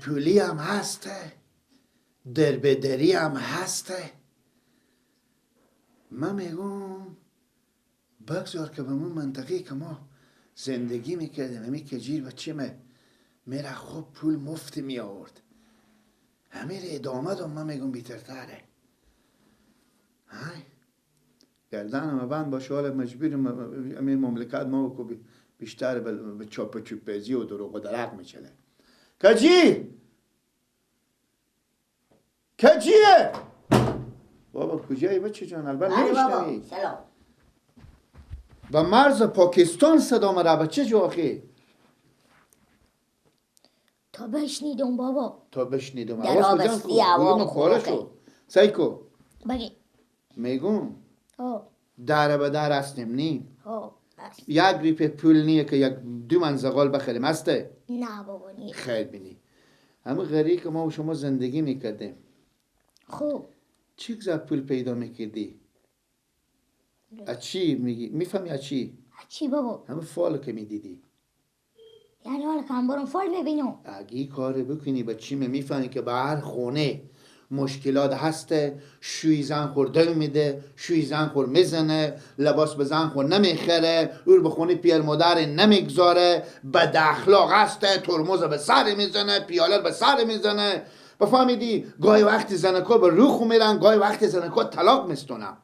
پولی هم هسته، دربدری هم هسته. من میگم بگذار که به اون منطقه که ما زندگی میکردیم همی کجیر بچه میره خوب پول مفت می آورد، همه رو ادامه دم. من میگم بیترتره. گردن بند باشه، حالا مجبوریم همین مملکت ما کو بیشتر به چاپ و چوپزی و دروغ و درق میچله. کجی؟ کجیه؟ بابا کجایی بچه جان؟ البته نمیشنوی. سلام. با مرز پاکستان صدا مرا بچه جو آخی. تا بشنیدم بابا. تا بشنیدم. در آبستی هوا خوراکه. سایکو. بگی. میگم در به در هستیم نی؟ یک ریپ پول نیه که یک دو منزغال بخریم هسته؟ نه بابا نیه. خیلی بینی همه غریقی که ما و شما زندگی میکردیم. خوب چی گذار پول پیدا میکردی؟ اچی میگی؟ میفهمی اچی؟ اچی بابا؟ همه فال که میدیدی. یعنی حالا که هم برم فال ببینم. اگه کار بکنی با چی میفهمی که به هر خونه مشکلات هسته. شوی زن خورده میده، شوی زن خور میزنه، لباس به زن خور نمیخره، او به خونه پیر مادر نمیگذاره، بد اخلاق هسته، ترمز به سر میزنه، پیاله به سر میزنه. بفهمیدی؟ گاهی وقتی زنکا به روخ میرن، گاهی وقتی زنکا طلاق میستونن.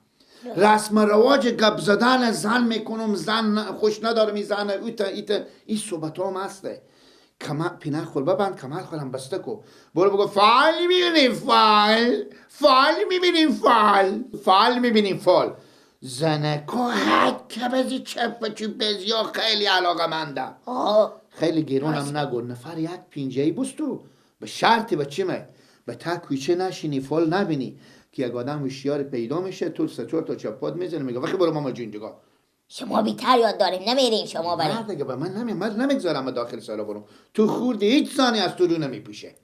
رسم رواج گپ زدن زن میکنم، زن خوش نداره میزنه، این صحبت هم هسته. کمر پینه خور ببند، کمر خورم بسته کو. برو بگو فال میبینیم فال، فال میبینیم فال، فال میبینیم فال. زنکا حد کبزی چپ چوب بزی ها خیلی علاقه منده. خیلی گیرون هم نگو، نفر یک پینجهی بستو به شرطی به چیمه به تا کوچه نشینی فال نبینی که یک آدم هوشیار پیدا میشه تو سه چهار تا چپات میزنه میگه وقتی برو ماما جون جگا شما بیتر یاد داریم نمیریم شما بریم. نه دیگه به من نمیگذارم داخل سرا برم. تو خورده هیچ ثانی از تو رو نمیپوشه.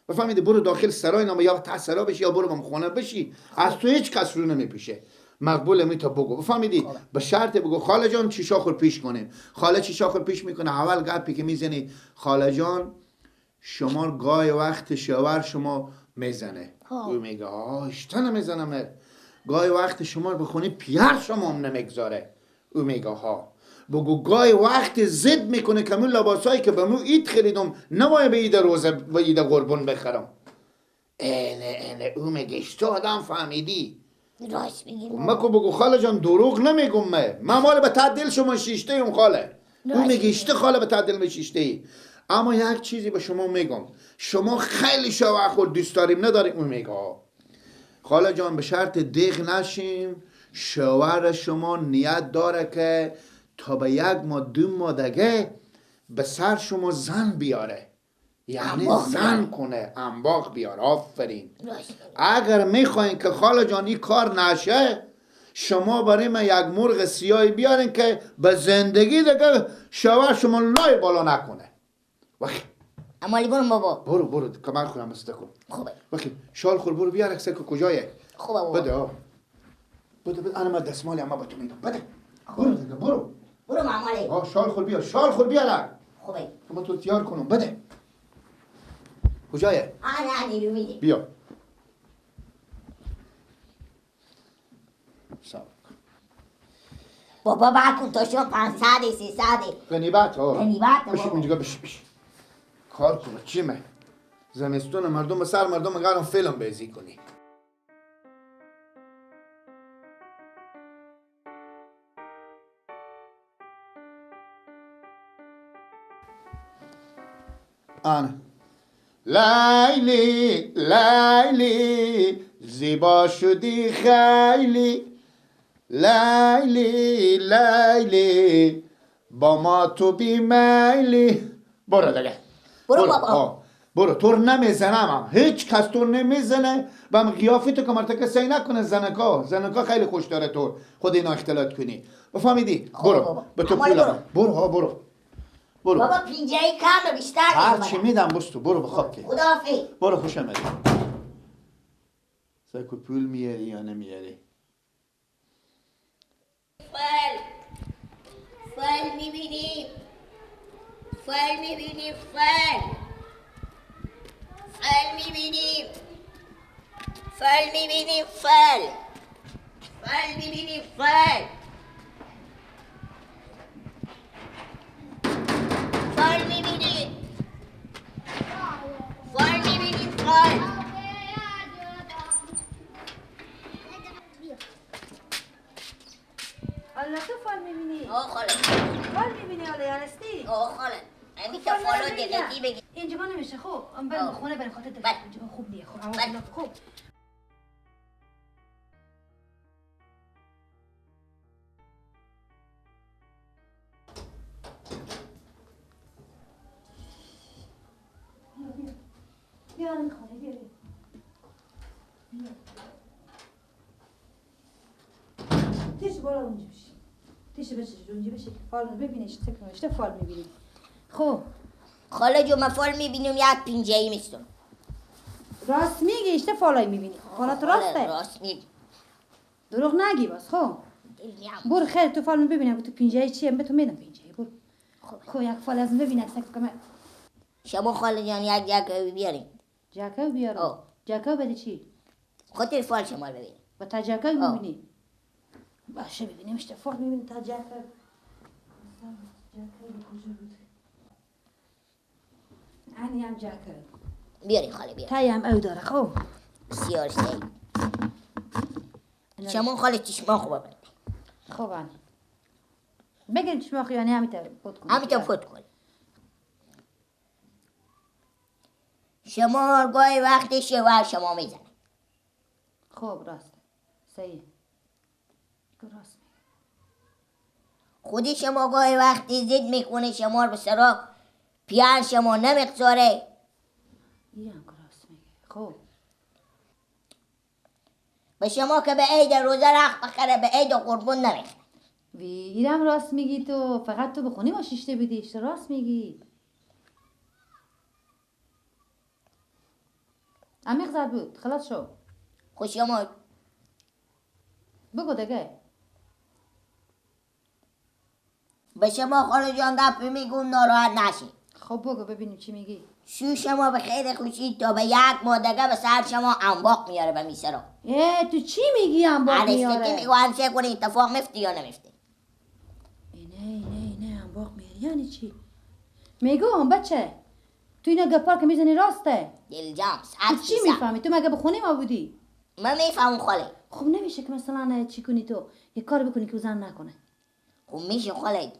بفهمیدی؟ برو داخل سرای نام یا تا سرا بشی یا برو خونه بشی، از تو هیچ کس رو نمیپوشه. مقبوله می تا بگو. بفهمیدی؟ به شرط بگو خاله جان چی شاخر پیش کنیم. خاله چی شاخر پیش میکنه؟ اول گپی که میزنی خاله جان شما گای وقت شوهر شما میزنه. او میگه اشتا نمیزنم. گای وقت شما رو بخونی پیر شما هم نمیگذاره. او میگه بگو گای وقت زد میکنه که من لباسایی که به مو اید خریدم نمایه به اید روزه به اید قربون بخرم. اینه او میگه اشتا آدم فهمیدی؟ راست میگیم مکو بگو خاله جان دروغ نمیگم. من مال به تعدیل شما شیشته ایم خاله. او میگه اشتا خاله به تعدیل می شیشته ای. اما یک چیزی به شما میگم، شما خیلی شوهر خود دوست داریم نداریم. اون میگه خاله جان به شرط دیغ نشیم، شوهر شما نیت داره که تا به یک ماه دو ماه دیگه به سر شما زن بیاره، یعنی زن کنه، انباغ بیاره. آفرین. اگر میخواین که خاله جان این کار نشه شما برای من یک مرغ سیاهی بیارین که به زندگی دیگه شوهر شما لای بالا نکنه. امالی برم بابا. برو کمر خورم بسته کن. خوبه. شال خور برو بیار اکسه که کجایه. خوبه بابا. بده انا ما دستمالی اما با تو میدم. بده. برو دیگه برو مامالی. شال خور بیار. خوبه. ما تو تیار کنم. بده. کجایه؟ نه نیرو میده. بیا. بابا باکن تو شما 500 300 غنیبت بابا. اونجا بش کار کنه چیمه زمستون مردم سر مردم قرارم فیلم بازی کنی. آن لیلی زیبا شدی خیلی، لیلی با ما تو بی میلی. برو دیگه برو بابا. برو تو نمیزنم، هیچ کس تو نمیزنه و من قیافی تو کمرتا که سی نکنه. زنکا خیلی خوش داره تو خود اینا اختلاط کنی. بفهمیدی؟ برو به تو پولم. برو بابا پینجهی کم بیشتر هر چی میدم بستو. برو بخواب که خداحافظ. برو خوش آمدی. سایکو پول میاری یا نمیاری؟ فال میبینیم فال فل میبینیم فل میبینیم فل فل میبینیم فل فل میبینیم فل میبینیم فل حالا تو فال میبینی؟ آه خاله فال میبینی حالا یارستی؟ آه خاله امی تا فالو دقیقی بگی اینجا نمیشه خب بریم خونه بریم خاطر بله. داشت اینجا خوب نیه خب بله. خوب بیا این خانه بیا بیا تیش بالا اونجا بشی تیش بشه اونجا بشی فال ببینیش تکنوشته فال میبینی خب خاله جو من فال میبینیم یک پینجه‌ای میستم راست میگی اشته فالای میبینی فالات راسته راست میگی دروغ نگی باز خب برو خیر تو فال ببینم تو پینجه چیه به تو میدم پینجه برو خب یک فال از ببین عکسک کنم شما خاله جان یک جک بیاریم جاکو بیارم جاکو بده چی خاطر فال شما ببین با تا جاکو میبینی باشه ببینیم اشته فال میبینی تا جاکو جاکو کجا بود انی هم جاکو بیاری خاله بیار تایی هم او داره خب بسیار سعی شما خاله چشما خوبه برد خب انی بگیر چشما خیانی همیتا پود کنی همیتا فوت کن شما گاهی وقتی شوهر شما میزنه خب راست صحیح راست خودی شما گاهی وقتی زد میکنه شما رو به سرا پیان شما نمیگذاره این هم راست میگه خب به شما که به عید روزه رخت بخره به عید قربون نمیخره اینم راست میگی تو فقط تو بخونی ما شیشته بدیش راست میگی عمیق زد بود خلاص شو خود شما بگو دیگه به شما خاله جان گپ میگم ناراحت نشید خب بگو ببینیم چی میگی شو شما به خیر خوشید تا به یک ماه دیگه به سر شما انباق میاره به میسرا تو چی میگی هم با عرشتی میاره میگو همشه کنی اتفاق مفتی یا نمفتی نه هم باق میاره یعنی چی میگم بچه تو اینا گپار که میزنی راسته دل جامس تو چی میفهمی تو مگه بخونی ما بودی من میفهمم خاله خب نمیشه که مثلا چی کنی تو یه کار بکنی که زن نکنه خب میشه خاله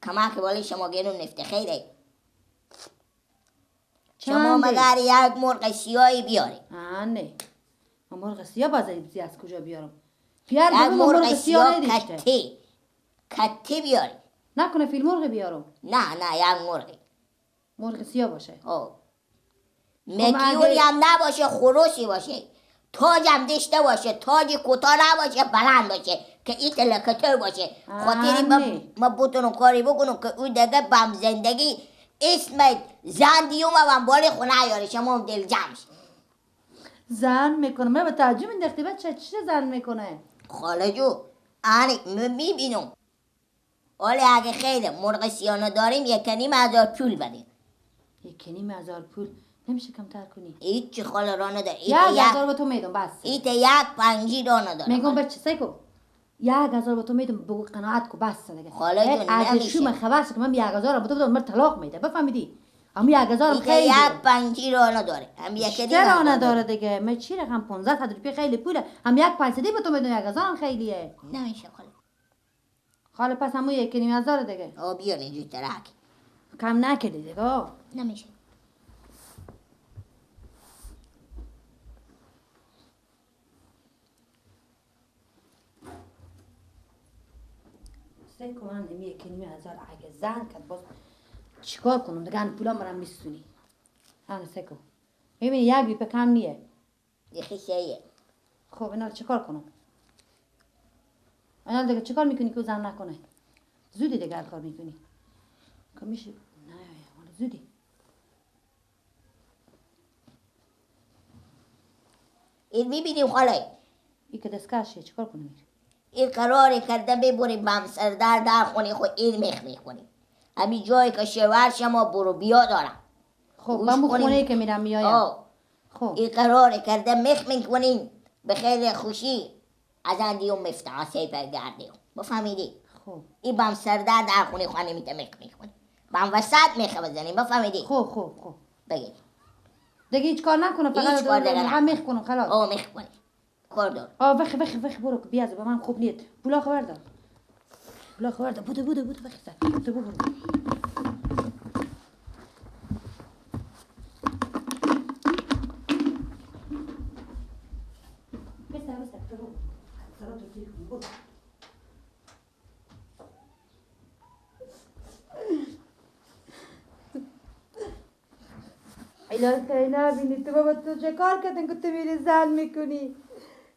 کمک بالی شما گرون نفته خیره شما مگر یک مرغ سیاهی بیاری نه من مرغ سیاه بازاری از کجا بیارم پیار یک ببین مرغ سیاه ندیشته کتی بیاری نکنه فیل مرغ بیارم نه یک مرغ سیاه باشه مکیوری هم نباشه خروشی باشه تاج هم داشته باشه تاج کوتاه نباشه بلند باشه که این تلکتر باشه خاطری ما بتونم کاری بکنم که اون دیگه بم زندگی اسم زن دیوم هم بالی خونه یاره شما هم دل جمع شد زن میکنه من به تعجب انداختی بچه چی زن میکنه خاله جو من میبینم ولی اگه خیلی مرغ سیانه داریم 1,500,000 پول بدیم 1,500,000 پول نمیشه کمتر کنی هیچ چی خاله را نداره 1,000 به تو میدم بس ایت یک پنجی را نداره میگم بچه سیکو 1,000 به تو میدم بگو قناعت کو بس دیگه خاله جون اگه شوم خبر شد که من 1,000 به تو بدم من طلاق میده بفهمیدی هم 1,000 ایت خیلی یک پنجی را نداره هم چرا نداره دیگه من چی رقم 15,000 روپیه خیلی پوله هم یک 500 به تو میدم 1,000 هم خیلیه نمیشه خاله خاله پس همون 1,500,000 دیگه بیار اینجور ترک کم نکردی دیگه نمیشه سیکو من نمی 1,500,000 اگه زن کرد باز چیکار کنم دیگه ان پولا مرا میسونی انا سیکو میبینی یک بیپه کم نیه دیخی شیه خب اینا رو چیکار کنم اینا دیگه چیکار میکنی که زن نکنه زودی دیگه کار میکنی که میشه نه زودی این میبینیم خاله این که دستکشه چیکار کنیم این قرار کرده ببریم بمسر در خونه خود این میخ میکنیم همین جایی که شوهر شما برو بیا دارم خب گوش من بو کنین. خونه که میرم میایم. آه. خب این قرار کرده مخ میکنین به خیر خوشی از اندی و مفتاح سیپر گردی بفهمیدی؟ خب این بام سردر در خونه خانه میته مخ میکنی بام وسط مخ بزنیم بفهمیدی؟ خب بگید دیگه هیچ کار نکنم هیچ فقط کار دیگه هم میخ کنم خلاص. آه مخ کنی کار دار وخ برو که بیازه به من خوب نیست. پولا خبر دار. پولا خبر دار. بودو وخ زد. بودو برو. بسته برو. سلام تو گیر کن برو. الهی نبینی تو بابا تو چه کار کردن که تو میری زن میکنی؟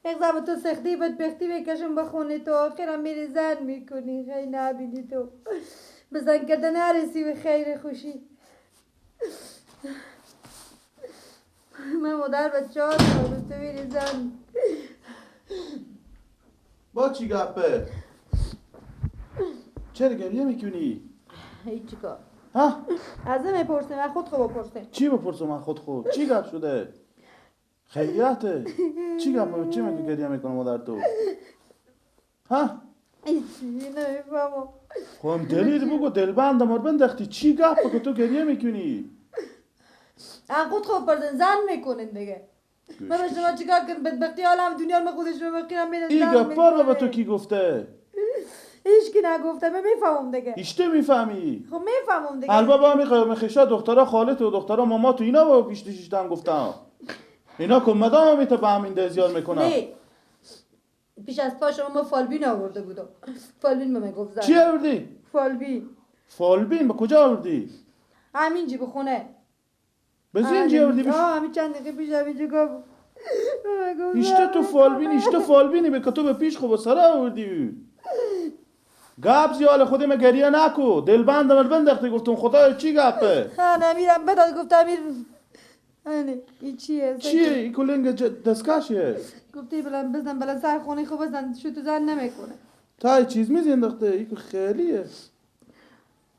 یک زمان تو سختی بدبختی بکشم به خونه تو آخرم میری زن میکنی. خیلی نبینی تو به زن کردن نرسی به خیر خوشی. من مادر به 4 سال تو میری زن. با چی گپه؟ چرا گریه میکنی؟ هیچ کار ها؟ از میپرسیم من خود خوب بپرسیم. چی بپرسم من خود چی گپ شده؟ خیلیته چی گپه؟ چی میگه گریه میکنه مادر تو؟ ها؟ هیچی نمیفهمم. خب دلیل بگو دلبند بندختی چی گپه که تو گریه میکنی؟ خود خوب پرسیم زن میکنین دیگه. من به شما چیکار کنم بدبختی عالم دنیا رو خودش ببخیرم میره این زن گپا رو به میکنه. تو کی گفته؟ هیچ کی نگفته من میفهمم دیگه. ایشته میفهمی؟ خب میفهمم دیگه. البته میخوام خیشا دخترا خالت و دخترا ماما تو اینا با پیشتم گفتم اینا که مدام میته به همین دزیار میکنم. نه پیش از پا شما ما فالبین آورده بودم. فالبین به من گفت زن. چی آوردی؟ فالبین. فالبین به کجا آوردی؟ همینجی به خونه. بزین آوردی بش. همین چند دقیقه پیش همینجا گفت. ایشته تو فالبین ایشته فالبینی به که تو به پیش خوب سر آوردی. گپ زیال خودی ما گریه نکو دلبند من بندختی گفتم خدا چی گپه؟ نمیرم بداد گفتم این چیه؟ چیه این کلنگ دستکشه؟ گفتی بزن سر خونه خوب بزن شو تو زن نمیکنه. تا چیز میزندخته این که خیلیه.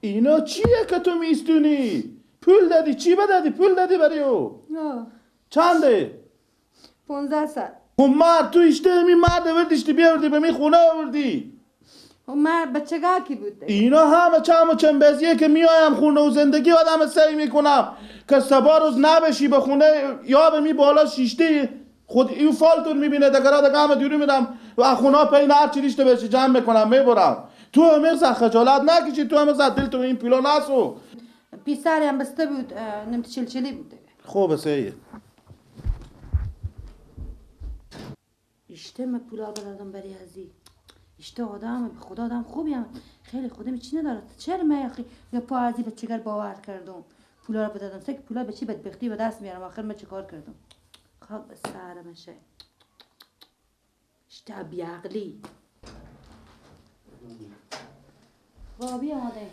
اینا چیه که تو میستونی؟ پول دادی چی بدادی پول دادی برای او؟ چنده؟ 15 سال. خب مرد تو ایشته می مرد وردیشتی بیاوردی به می خونه آوردی. مرد بچگاه کی بود؟ اینا همه چم و چنبزیه که میایم خونه و زندگی آدم سعی میکنم که سبا روز نبشی به خونه یا به می بالا شیشتی خود ایو فالتون میبینه دگرها دگه همه دیرو میدم و خونه پین هر چی ریشته بشی جمع میکنم میبرم تو همه خجالت نکشی تو همه دل تو این پیلو نسو پیساری هم بسته بود نمت چلچلی بود. خوبه سید اشته من پولا بدادم برای ازی. اشته آدم به خدا آدم خوبی هم خیلی خودم چی ندارد. چرا من اخی یا پا ازی به چگر باور کردم پولا رو بدادم سه پولا به چی بدبختی به دست میارم آخر من چه کار کردم. خواب به سر مشه. اشته بیعقلی. بابی آماده.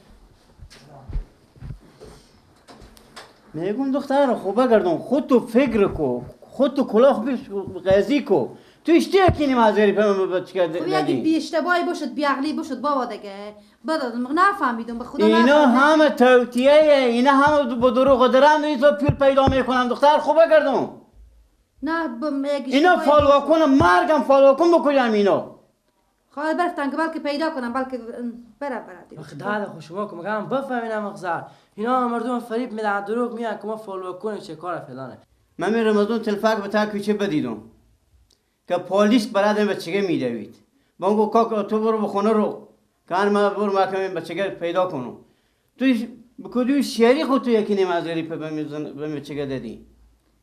میگم دختر خوبه گردم خود تو فکر کو خود تو کلاه قضی کو تو اشتیه کنی مازری به من بچه کرده خب یکی بی اشتباهی باشد بیعقلی باشد بابا دیگه بدادم نفهمیدم به خدا اینا نفهمیدم. همه توتیه اینا همه با دروغ و درم نیست پول پیدا میکنم دختر خوبه گردم نه یک اینا اشتباهی فالوا باشد. کنم مرگم فالوا کن بکنم اینا خواهد برفتن که بلکه پیدا کنم بلکه برم دیگه. خدای خوشما که میگم بفهمینم مغزر اینا مردم فریب میدن دروغ میگن که ما فالو کنیم چه کار فلانه. من میرم از اون تلفاق به تا کوچه بدیدم که پلیس برادر بچگه میدوید بانگو کاکا تو برو بخونه رو کار ما برو محکمه بچگه پیدا کنم تو بکدوی شهری خود تو یکی نمازری به بچگه دادی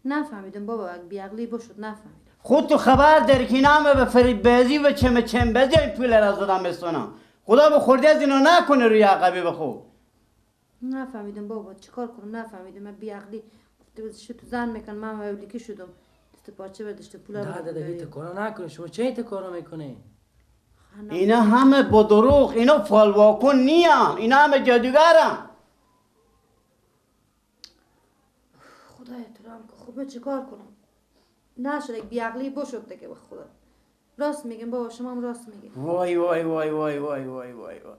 نفهمیدم بابا بیعقلی باشد نفهمیدم. خود تو خبر داری که نامه به فریب بازی و چم بازی این پول را زدم بستانم خدا به خورده از اینو نکنه روی عقبی بخو نفهمیدم بابا چیکار کنم نفهمیدم من بیعقلی شو تو زن میکن من اولیکی شدم دست پاچه برداشته پولا رو داده دیگه کارا نکنی شما چه ایت کارا میکنی؟ اینا همه با دروغ اینا فالواکن نیم اینا همه جادوگرم خدای تو رام که خوبه چیکار کنم نشد یک بیعقلی باشد دیگه به خدا راست میگم بابا شما هم راست میگم. وای وای وای وای وای وای وای وای